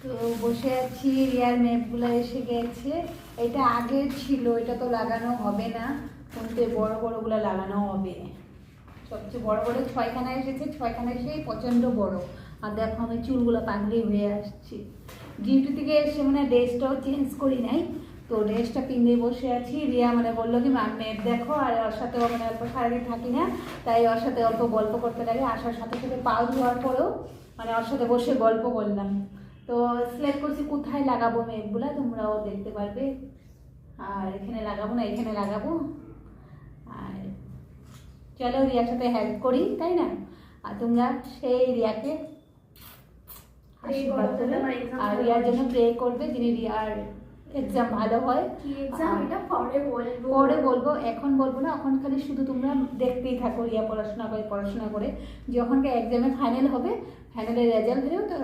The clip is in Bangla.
তো বসে আছি, রিয়ার ম্যাপগুলো এসে গেছে। এটা আগের ছিল, এটা তো লাগানো হবে না, কিন্তু বড় বড়গুলো লাগানো হবে। সবচেয়ে বড় বড় 6খানা এসেছে, 6খানা এসেই প্রচণ্ড বড়। আর দেখো আমি চুলগুলো পাগলি হয়ে আসছি। ডিউটি থেকে এসে মানে ড্রেসটাও চেঞ্জ করি নাই, তো ড্রেসটা পিন্ধে বসে আছি। রিয়া মানে বললো কি ম্যাপ দেখো, আর ওর সাথেও মানে অল্প সারাদিন থাকি না, তাই ওর সাথে অল্প গল্প করতে লাগে। আসার সাথে সাথে পাও ধোয়ার পরেও মানে ওর সাথে বসে গল্প করলাম। তো সিলেক্ট করছি কোথায় লাগাবো ম্যাপগুলো, তোমরাও দেখতে পারবে। আর এখানে লাগাবো না, এখানে লাগাবো। আর চলো রিয়ার সাথে হেল্প করি, তাই না? আর তোমরা সেই রিয়াকে আশীর্বাদ করবে আর রিয়ার জন্য প্রে করবে, যিনি রিয়ার এক্সাম ভালো হয়। পরে বলবো, এখন বলবো না, এখন খালি শুধু তোমরা দেখতেই থাকো রিয়া পড়াশোনা করে। যখন এক্সামে ফাইনাল হবে, ফাইনালের রেজাল্ট দিলেও তো